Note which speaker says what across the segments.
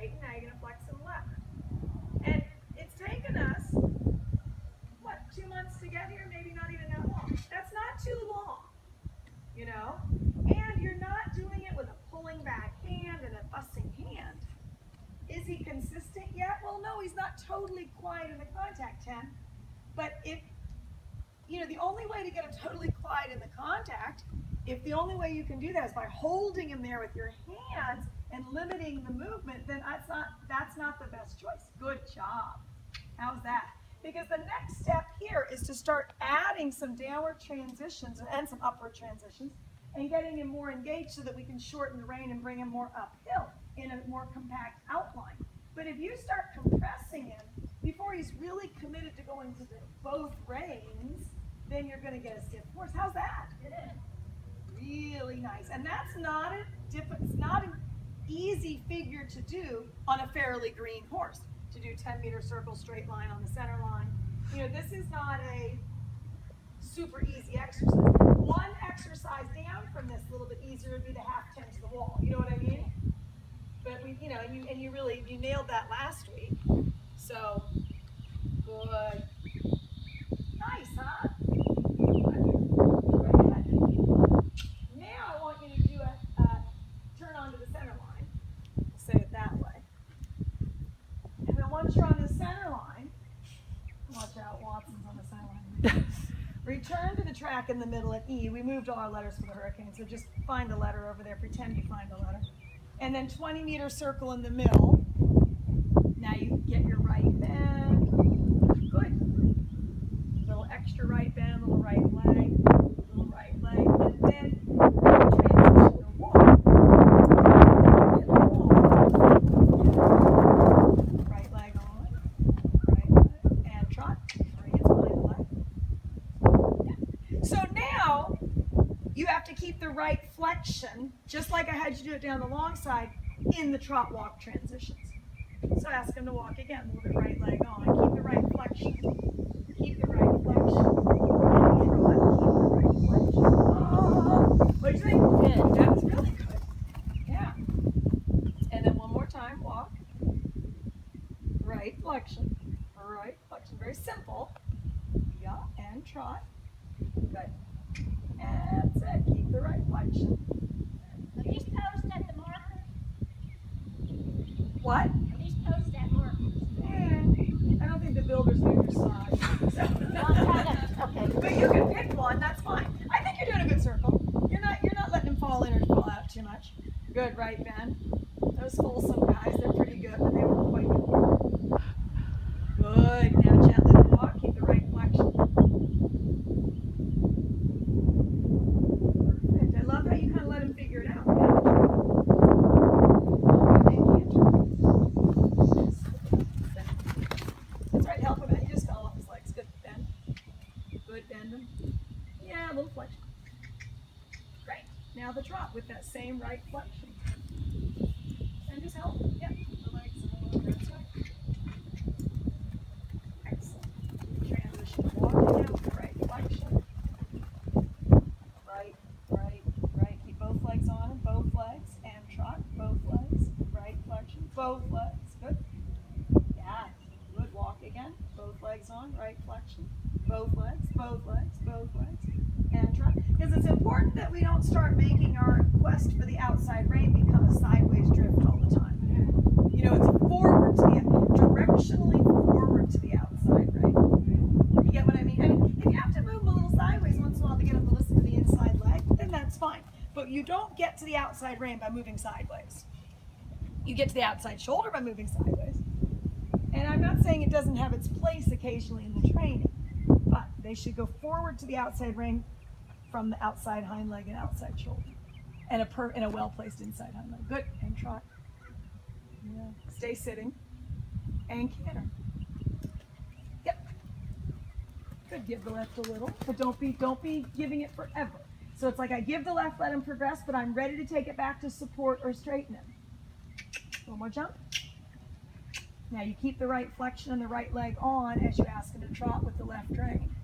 Speaker 1: straight, and now you're going to flex them left. And it's taken us, what, 2 months to get here? Maybe not even that long. That's not too long, you know? And you're not doing it with a pulling back hand and a fussing hand. Is he consistent yet? Well, no, he's not totally quiet in the contact 10. But if, you know, the only way to get him totally quiet in the contact, if the only way you can do that is by holding him there with your hands and limiting the movement, then that's not the best choice. Good job. How's that? Because the next step here is to start adding some downward transitions and some upward transitions and getting him more engaged so that we can shorten the rein and bring him more uphill in a more compact outline. But if you start compressing him before he's really committed to going to both reins, then you're going to get a stiff horse. How's that? Really nice. And that's not it's not an easy figure to do on a fairly green horse, to do 10-meter circle straight line on the center line. You know, this is not a super easy exercise. One exercise down from this, a little bit easier, would be the half 10 to the wall. You know what I mean? But we, you know, and you really nailed that last week. So good. Nice, huh? Now I want you to do a turn onto the center line. Say it that way. And then once you're on the center line, watch out, Watson's on the center line. Return to the track in the middle at E. We moved all our letters for the hurricane, so just find a letter over there. Pretend you find a letter. And then 20-meter circle in the middle. Now you get your right bend. Good. Little extra right bend, little right leg, and then transition to walk. Right leg on, right leg, and trot. Bring it behind the leg. Yeah. So now you have to keep the right flexion, just like I had you do it down the long side, in the trot walk transitions. So ask him to walk again, move the right leg on, keep the right flexion. Keep the right flexion. Trot, keep the right flexion. Oh, what do you think? Good. That was really good. Yeah. And then one more time, walk. Right flexion. Right flexion. Very simple. Yeah, and trot. Good. And that's it. Keep the right flexion.
Speaker 2: Are these posed at the marker?
Speaker 1: What?
Speaker 2: Are these posed at markers?
Speaker 1: I don't think the builders do your size. So.
Speaker 2: Okay.
Speaker 1: But you can pick one, that's fine. I think you're doing a good circle. You're not letting him fall in or fall out too much. Good right bend. Those Folsom guys, they're pretty good, but they were quite good. Good. Now gently to walk, keep the right flexion. Perfect. I love how you kind of let him figure it out. That's right, help him out. He just fell off his legs. Good bend. Good bend. Yeah, a little flexion. Great. Now the trot with that same right flexion. And just help. Yeah. The legs on that side. Excellent. Transition walking out. Right flexion. Right, right, right. Keep both legs on him. Both legs. And trot. Both legs. Right flexion. Both legs. Good. Yeah. Good. Walk again. Both legs on. Right flexion. Both legs. Both legs. Both legs. And trot. Because it's important that we don't start making our quest for the outside rein become a sideways drift all the time. You know, it's a forward to the directionally forward to the outside rein. You get what I mean? I mean, if you have to move a little sideways once in a while to get them to listen to the inside leg, then that's fine. But you don't get to the outside rein by moving sideways. You get to the outside shoulder by moving sideways. And I'm not saying it doesn't have its place occasionally in the training, but they should go forward to the outside rein from the outside hind leg and outside shoulder, and a well-placed inside hind leg. Good. And trot. Yeah. Stay sitting and canter. Yep. Good. Give the left a little, but don't be giving it forever. So it's like I give the left, let him progress, but I'm ready to take it back to support or straighten him. One more jump. Now you keep the right flexion and the right leg on as you ask him to trot with the left rein.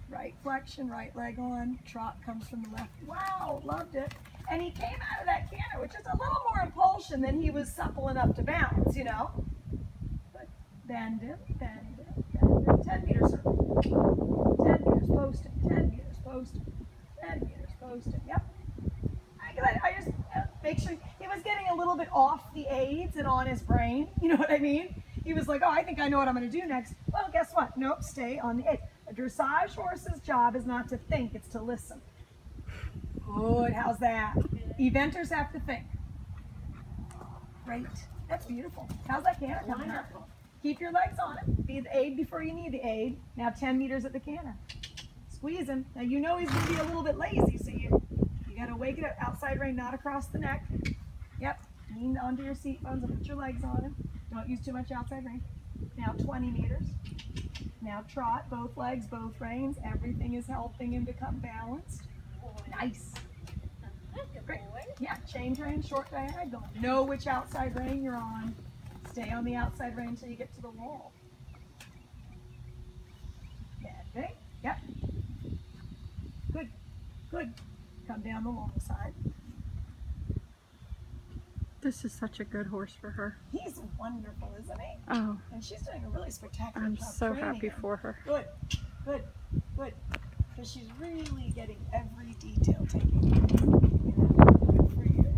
Speaker 1: Right flexion, right leg on, trot comes from the left. Wow, loved it. And he came out of that canter Yeah, which is a little more impulsion than he was supple enough to balance, you know. But bend him, bend him, bend him. 10 meter circle. 10 meters, post him. 10 meters, post him. 10 meters, post him. Yep. I just make sure he was getting a little bit off the aids and on his brain. You know what I mean? He was like, oh, I think I know what I'm going to do next. Well, guess what? Nope, stay on the aids. A dressage horse's job is not to think, it's to listen. Good, how's that? Eventers have to think. Great, that's beautiful. How's that canter coming up? Keep your legs on it. Be the aid before you need the aid. Now 10 meters at the canter. Squeeze him. Now you know he's going to be a little bit lazy, so you got to wake it up. Outside rein, not across the neck. Yep, lean onto your seat bones and put your legs on him. Don't use too much outside rein. Now 20 meters. Now trot, both legs, both reins. Everything is helping him become balanced. Nice. Great. Yeah, change rein, short diagonal. Know which outside rein you're on. Stay on the outside rein until you get to the wall. Bending. Yep. Good. Good. Come down the long side.
Speaker 3: This is such a good horse for her.
Speaker 1: He's wonderful, isn't he?
Speaker 3: Oh,
Speaker 1: And she's doing a really spectacular
Speaker 3: I'm
Speaker 1: job
Speaker 3: so
Speaker 1: training
Speaker 3: happy
Speaker 1: him.
Speaker 3: for her.
Speaker 1: Good, good, good. Because she's really getting every detail taken. Good for you.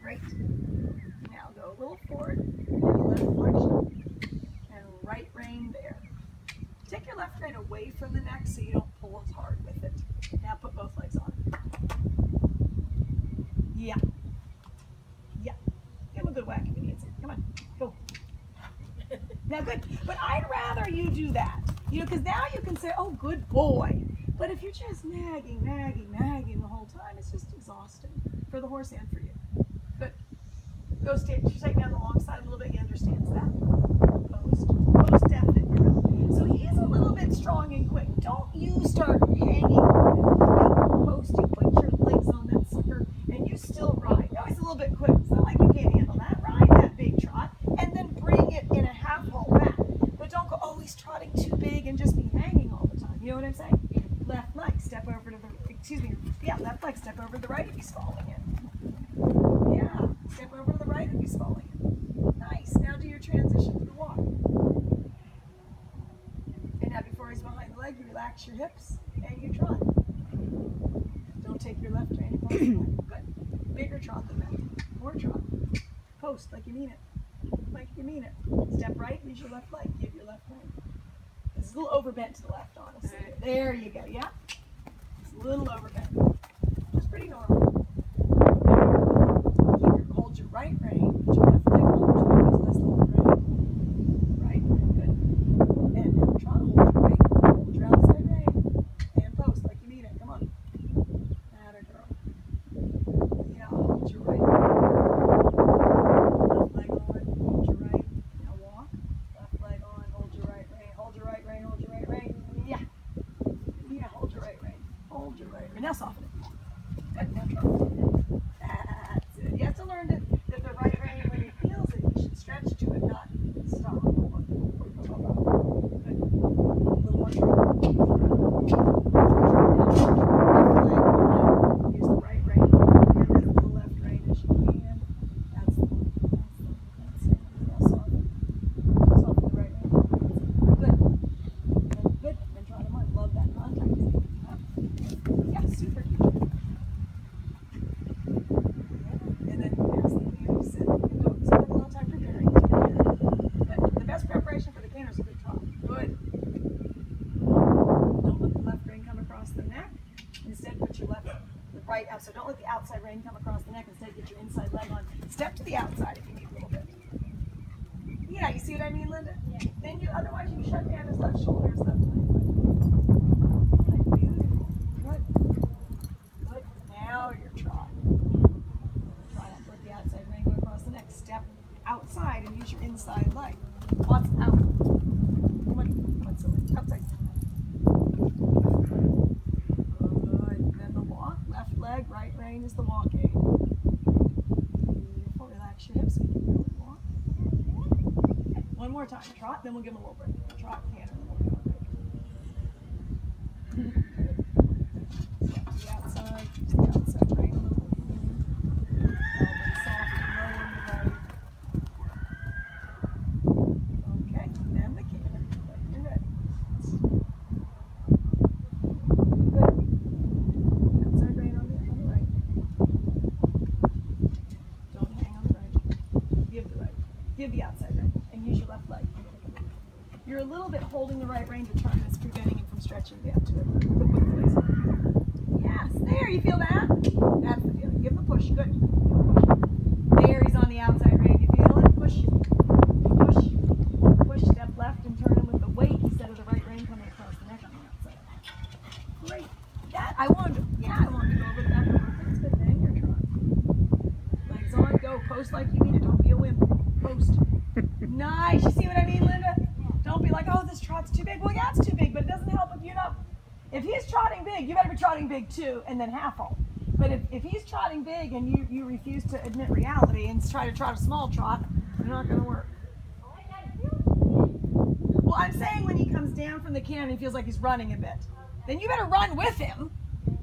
Speaker 1: Great. Now go a little forward, and left flexion, and right rein there. Take your left rein away from the neck so you don't pull as hard with it. Now put both legs on it. Yeah. Yeah. Give him a good whack if he needs it. Come on. Go. Now good. But I'd rather you do that. You know, because now you can say, oh, good boy. But if you're just nagging the whole time, it's just exhausting for the horse and for you. Good. Go straight down the long side a little bit. He understands that. Post definite. So he's a little bit strong and quick. Don't you start hanging on him. Post, you put your legs on that sucker and you still ride. Now he's a little bit quick. It's not like you can't handle that. Ride that big trot and then bring it in a half halt back. But don't go, oh, he's trotting too big and just be hanging all the time. You know what I'm saying? Left leg, step over to the, left leg, step over to the right if he's falling in. Yeah, step over to the right if he's falling in. Nice. Now do your transition to the walk. And now before he's behind the leg, you relax your hips and you trot. Don't take your left rein across the leg. Good. Bigger trot than that. More trot. Post like you mean it. Like you mean it. Step right, use your left leg. Give your left leg. It's a little overbent to the left, honestly. There you go, yeah? It's a little overbent. It's pretty normal. Hold your right rein, put your left leg on, try to use less left rein. Right, good. And now try to hold your right, hold your outside rein, and post like you mean it. Come on. Atta girl. Yeah, hold your right. Left leg on, hold your right. Now walk. Left leg on, hold your right rein, hold your right rein, hold your right rein. Yeah. Yeah, hold your right rein. Hold your right rein. Now soften it. Good, now try. That's it. You have to learn that the right rein, when he feels it, he should stretch to it, not stop. Good. A little more try. Left leg on. Use the right rein. And then the left rein as you can. That's the one. That's it. Now soften. Soften the right rein. Good. Good. Then try them on. Love that contact. Yeah, super. And then as the canter sit, and don't spend a lot of time preparing. But the best preparation for the canter is a good trot. Good. Don't let the left rein come across the neck. Instead, put your the right out. So don't let the outside rein come across the neck. Instead, get your inside leg on. Step to the outside if you need a little bit. Yeah, you see what I mean, Linda?
Speaker 2: Yeah.
Speaker 1: Then otherwise you shut down his left shoulder, his left leg. Beautiful. Good. Good. Now you're trotting. Try not to let the outside rein go across the neck. Step outside and use your inside leg. Lots out. Come on, silly. Outside. Good. Then the walk. Left leg, right rein is the walk aid. Beautiful. Relax your hips. Walk. Okay. One more time. Trot, then we'll give him a little break. Trot, canter, then we'll give him a break. Step to the outside. give the outside rein and use your left leg. You're a little bit holding the right rein to turn, and it's preventing him from stretching the up to it. Put both legs on. Yes, there, you feel that? That's the feeling. Give him a push, good. Give him a push. There, he's on the outside rein. You feel it? Push, push, push, step left and turn him with the weight instead of the right rein coming across the neck on the outside. Great. That, I wanted to go over that. Perfect. Good thing, your trot. Legs on, go. Post like you mean it. Don't be a wimp. Post. Nice. You see what I mean, Linda? Don't be like, oh, this trot's too big. Well, yeah, it's too big, but it doesn't help if you know. If he's trotting big, you better be trotting big too, and then half halt. But if he's trotting big and you refuse to admit reality and try to trot a small trot, it's not going to work. Well, I'm saying when he comes down from the cannon, he feels like he's running a bit. Then you better run with him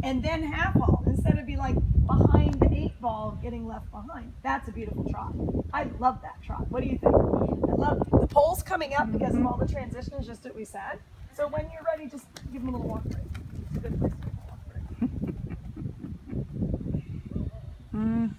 Speaker 1: and then half halt instead of be like behind the 8-ball getting left behind. That's a beautiful trot. I love that trot. What do you think? I love the pole's coming up because of all the transitions, just what we said. So when you're ready, just give him a little walk break. It's a good place to give him a walk break.